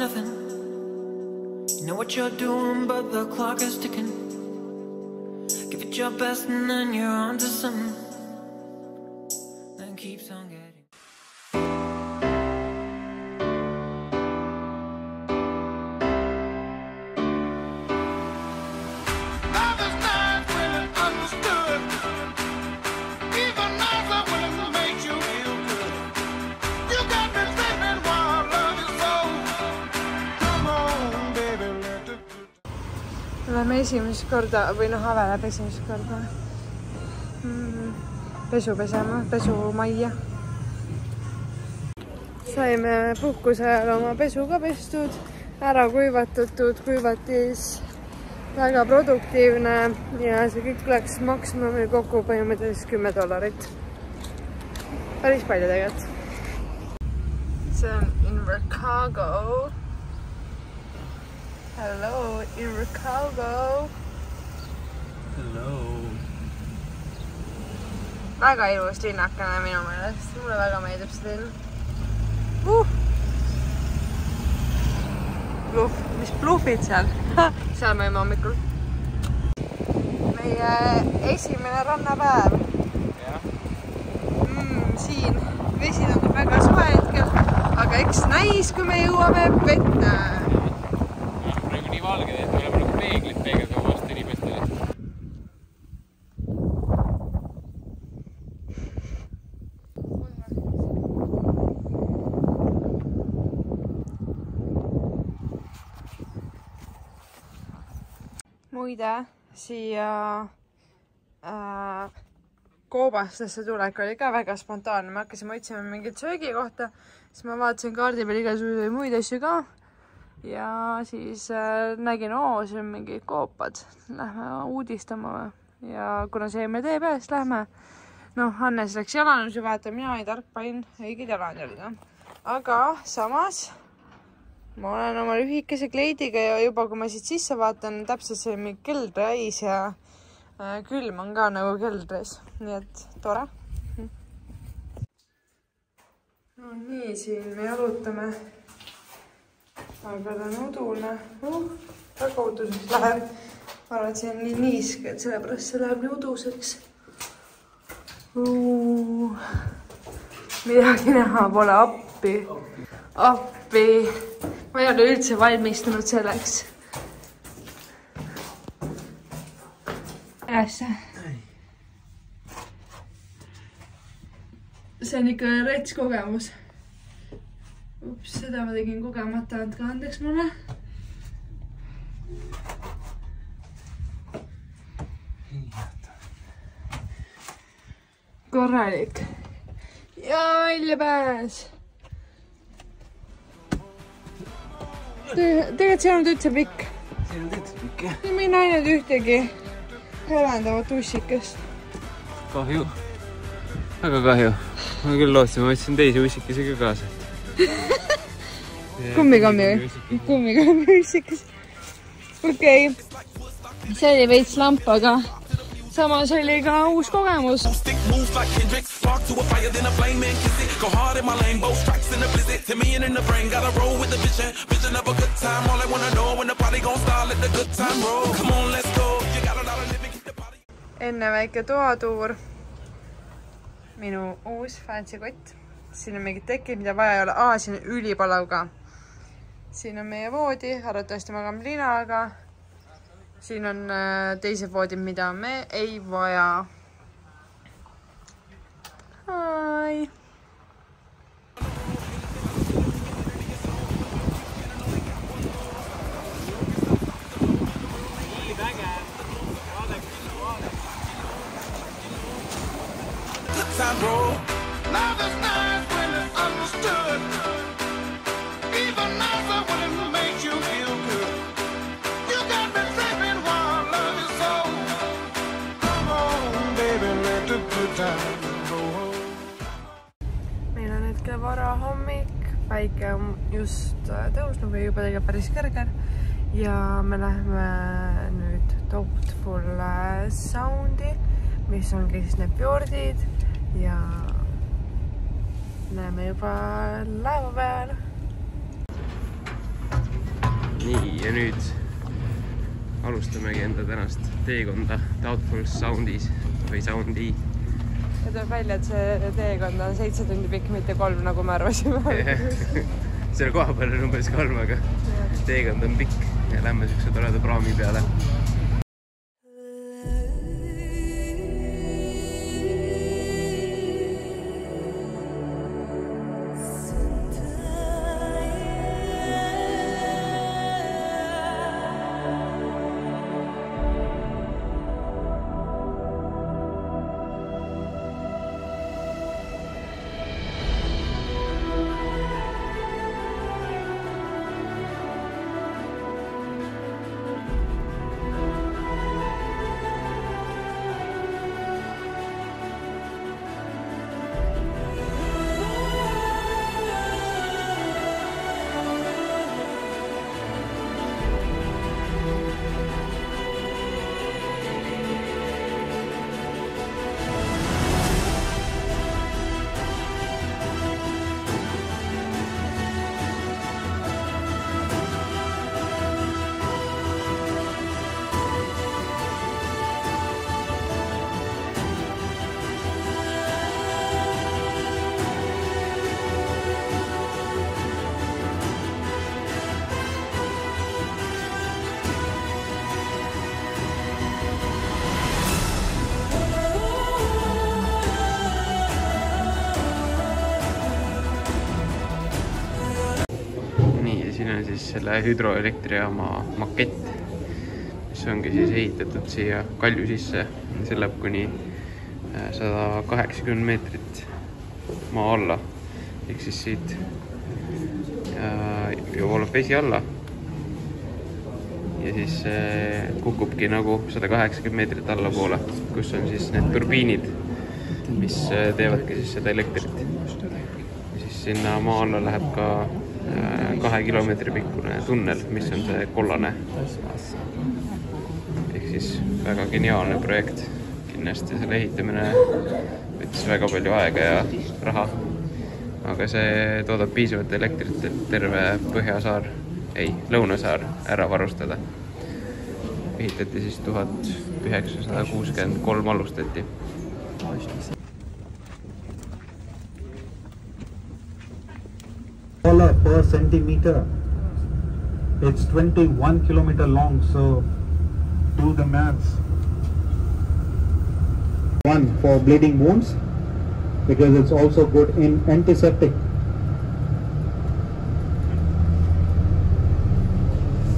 nothing. You know what you're doing, but the clock is ticking. Give it your best and then you're on to something. Then keeps on getting. Lähme esimest korda, või noh, Ave läheb esimest korda pesu pesema, pesumajja. Saime puhkuse ajal oma pesu ka pestud, ära kuivatatud, kuivatis väga produktiivne ja see kõik läks maksma meil kokku põhimõtteliselt $10. Päris palju tegelikult. See on Invercargill. Hello, Invercargill. Hello. Väga ilus linnakene minu meelest. Mulle väga meeldib see linn. Bluff. Mis bluffid seal? Seal me olime hommikul. Meie esimene rannapäev. Siin vesi tundub väga soe hetkel, aga eks näis, kui me jõuame vette. Nii valged, et me oleme nagu peeglid peegeldama vastu inimestele. Muide, siia Koobastesse tulek oli ka väga spontaanne. Me hakkasime otsima mingit söögi kohta, siis ma vaatasin kaardi peal igasuguseid muid asju ka. Ja siis nägin, see on mingi koopad. Lähme uudistama ja kuna see me tee peast lähme. Noh, Hannes läks jalanusi vaata, mina ei tark panin õiged jalanuliga. Aga samas ma olen oma lühikese kleidiga ja juba kui ma siit sisse vaatan, täpselt see mingi keldreis ja külm on ka nagu keldres. Nii et tore. No nii, siin me jalutame. Aga ta on udune. Väga uduseks läheb. Ma arvan, et see on nii niiske, et sellepärast see läheb nii uduseks. Midagi näha pole. Appi. Appi. Ma ei ole üldse valmistunud selleks. Ässe. See on ikka rets kogemus. Ups, seda ma tegin kogemata, andke andeks mulle. Korralik. Ja välja pääs. Tegelikult see on üldse pikk. See on üldse pikk, jah? Ma ei näinud ühtegi hälendavat ussikest. Kahju. Väga kahju. Ma küll lootsin, ma võtsin teisi ussikesi ka kaasa. Kummikammi ussikas. Okei. See oli veits lamp, aga samas oli ka uus kogemus. Enne väike toatuur. Minu uus fancy kott. Siin on mingid tekid, mida vaja ei ole. Siin on ülipalav ka. Siin on meie voodi, arvatavasti magame linaga. Siin on teised voodid, mida me ei vaja. Hai! Love is nice when it's understood. Even nicer when it makes you feel good. You got me tripping while love is so. Come on, baby, let the good times go home. Meil on hetkel varahommik. Päike on just tõusnud või juba tegelikult päris kõrgel. Ja me läheme nüüd Doubtful Soundi, mis on siis need fjordid. Ja näeme juba laeva peal. Nii, ja nüüd alustamegi enda tänast teekonda Doubtful Soundis või Soundi. Ja tuleb välja, et see teekond on 7 tundi pikk, mitte 3, nagu me arvasime. Selle koha peal on umbes 3, aga teekond on pikk ja lähme siukse toreda praami peale. Siin on siis selle hüdroelektrijaama makett, mis ongi siis ehitatud siia kalju sisse. See läheb kuni 180 meetrit maa alla. Ehk siis siit voolab vesi alla. Ja siis kukubki nagu 180 meetrit allapoole, kus on siis need turbiinid, mis teevadki siis seda elektrit. Ja siis sinna maa alla läheb ka 2 kilomeetri pikkune tunnel, mis on see kollane. Ehk siis väga geniaalne projekt. Kindlasti selle ehitamine võttis väga palju aega ja raha. Aga see toodab piisavalt elektrit, et terve Lõunasaar ära varustada. Ehitati siis 1963 alustati. Per centimeter. It's 21 kilometer long, so do the maths. One for bleeding wounds, because it's also good in antiseptic.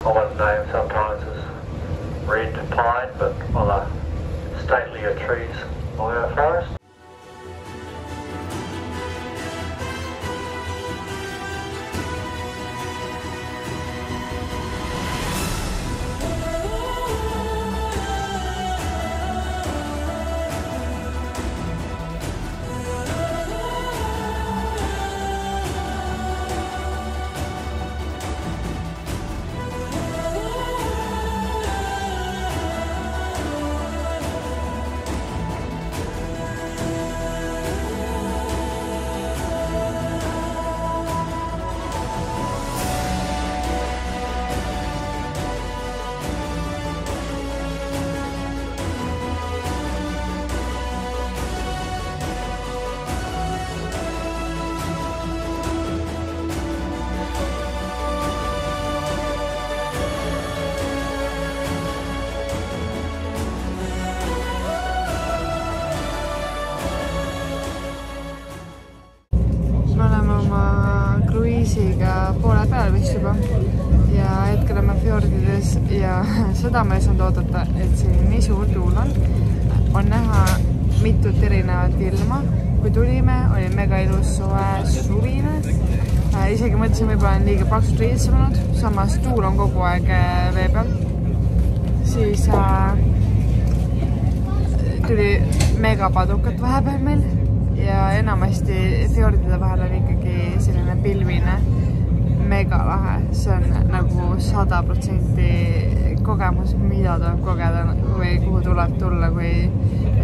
Common name sometimes is red pine, but on the statelier trees of our forest. Poole peal vist juba ja hetkel oleme fjordides ja seda ma ei saanud oodata, et siin nii suur tuul on näha mitut erinevat ilma. Kui tulime, oli mega ilus soe suvine. Isegi mõtlesin, võib-olla on liiga paksud riistunud, samas tuul on kogu aeg vee peal. Siis tuli mega padukat vahepeal meil ja enamasti fjordide vahel on ikkagi selline pilvine. Mega lahe, see on nagu 100% kogemus, mida tuleb kogeda või kuhu tuleb tulla, kui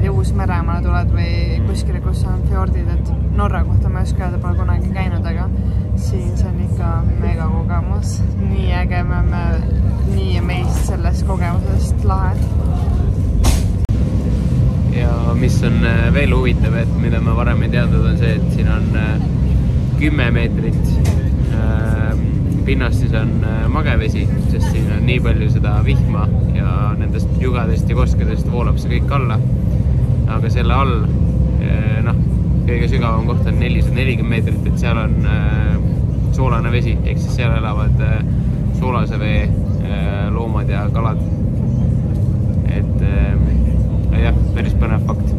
Uus-Meremaale tuled või kuskile, kus on fjordid, et Norra kohta ma ei oska öelda, pole kunagi käinud, aga siin see on ikka mega kogemus. Nii äge, me oleme nii meist sellest kogemusest lahe. Ja mis on veel huvitav, et mida ma varem ei teadnud, on see, et siin on 10 meetrit pinnast, siis on magevesi, sest siin on nii palju seda vihma ja nendest jugadest ja koskedest voolab see kõik alla. Aga selle all, kõige sügavam koht on 440 meetrit, et seal on soolane vesi, ehk siis seal elavad soolase vee loomad ja kalad. Et jah, päris põnev fakt.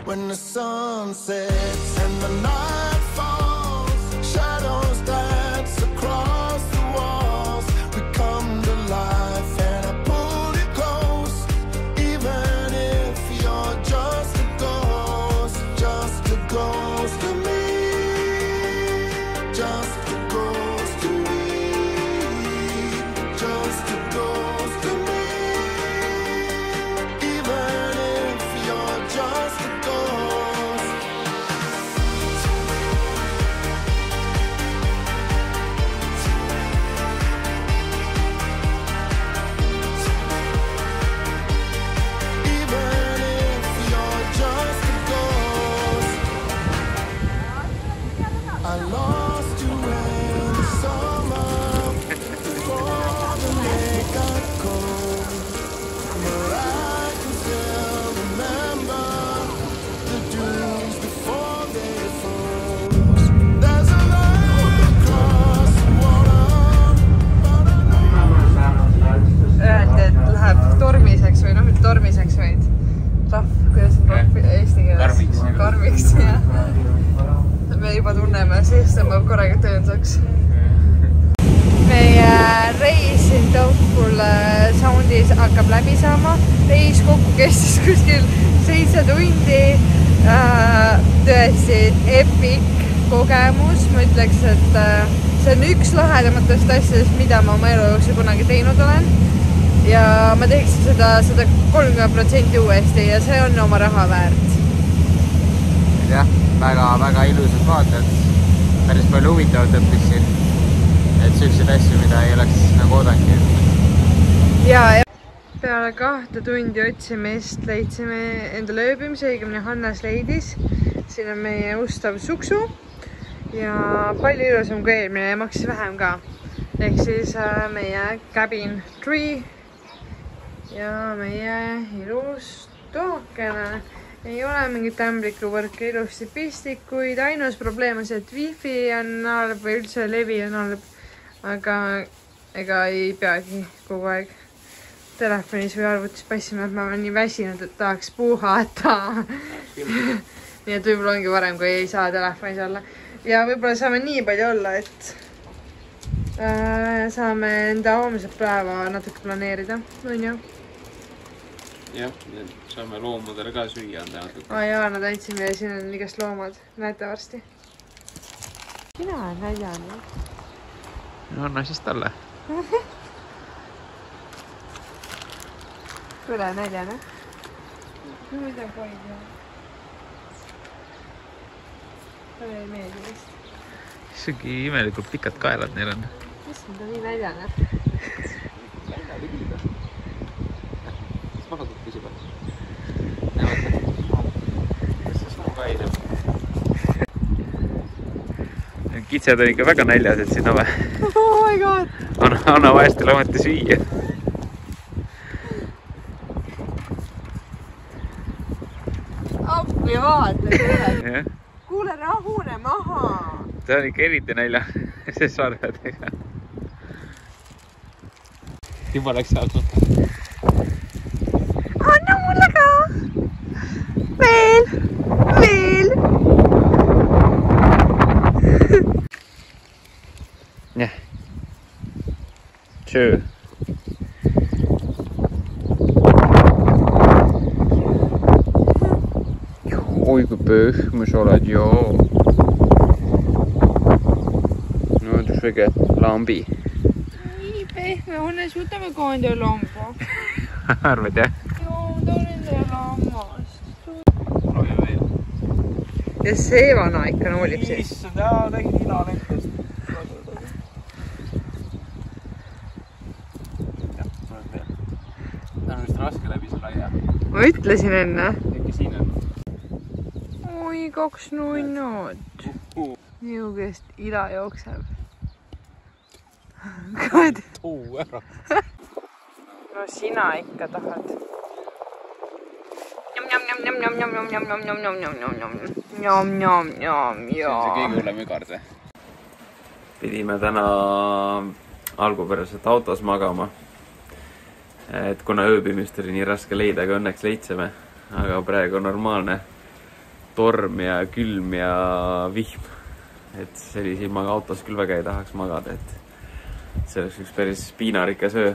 When the sun sets and the night falls, shadows dance across the walls. We come to life and I pull you close, even if you're just a ghost to me, just a ghost to me, just a ghost to me, even if you're just a tormiseks võid. Rahv, kuidas on rahv eesti keeles? Karmiks, jah. Me juba tunneme, siis tõmbab korraga töönsaks. Meie reis siin Tõukul Soundis hakkab läbi saama. Reis kokku kestis kuskil 7 tundi. Tõesti epic kogemus. Ma ütleks, et see on üks lahedamatest asjadest, mida ma oma elu jooksul kunagi teinud olen. Ja ma teeksin seda 30% uuesti ja see on oma raha väärt. Jah, väga ilusad vaated. Päris palju huvitavat õppisin. Et selliseid asju, mida ei oleks nagu oodangi. Ja peale 2 tundi otsimist leidsime endale ööbimise, õigemini Hannes leidis. Siin on meie ustav suksu ja palju ilusam kui eelmine ja maksis vähem ka. Ehk siis meie cabin 3 ja meie ilus tookene. Ei ole mingit ämbrikuvõrke, ilusti pistikuid. Ainus probleem on see, et wifi on halb või üldse levi on halb. Aga ega ei peagi kogu aeg telefonis või arvutis passima, et ma olen nii väsinud, et tahaks puhata. Nii et võib-olla ongi varem, kui ei saa telefonis olla. Ja võib-olla saame nii palju olla, et saame enda homset päeva natuke planeerida. On ju? Jah, saame loomadele ka süüa anda natuke. Jaa, nad andsid meile, siin on igast loomad. Näete varsti. Sina on näljane. No anna siis talle. Tule näljane. Mida hoidja? Talle ei meeldi vist. Isegi imelikult pikad kaelad neil on. Mis on ta nii näljane? Maha tuleb püsib. Kas see sinu kaidab? Kitsed on ikka väga näljased siin ove. Oh my god! Anna vahestele ometi süüa. Appi vaata! Kuule, rahune maha! Ta on ikka eriti nälja. See sarvedega. Juba läks saanud. Anna mulle ka! Veel! Tšö. Oi kui pöhmys oled, joo. No tus väike lambi. Nii pehme, onne suutame ka enda lamba. Arvad jah? Joo, ta on enda lambast. Proovi veel. Ja see vana ikka noolib siis. Issand, jaa, tegin ila lendast. Jah, proovi veel. Ta on vist raske läbi selle aia. Ma ütlesin enne. Äkki siin on. Oi, 2 nunnut. Niukest ila jookseb. Kaed. Ära. No sina ikka tahad. See on see kõige hullem ügard või? Pidime täna algupäraselt autos magama. Et kuna ööbimist oli nii raske leida, aga õnneks leidsime. Aga praegu on normaalne torm ja külm ja vihm. Et sellise ilmaga autos küll väga ei tahaks magada, et see oleks üks päris piinarikas öö.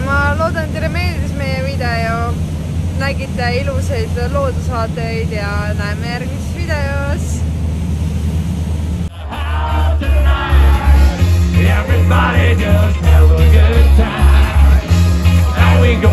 Ma loodan, teile meeldis meie video. Nägite ilusaid loodusvaateid ja näeme järgmises videos. Everybody just have a good time. Now we go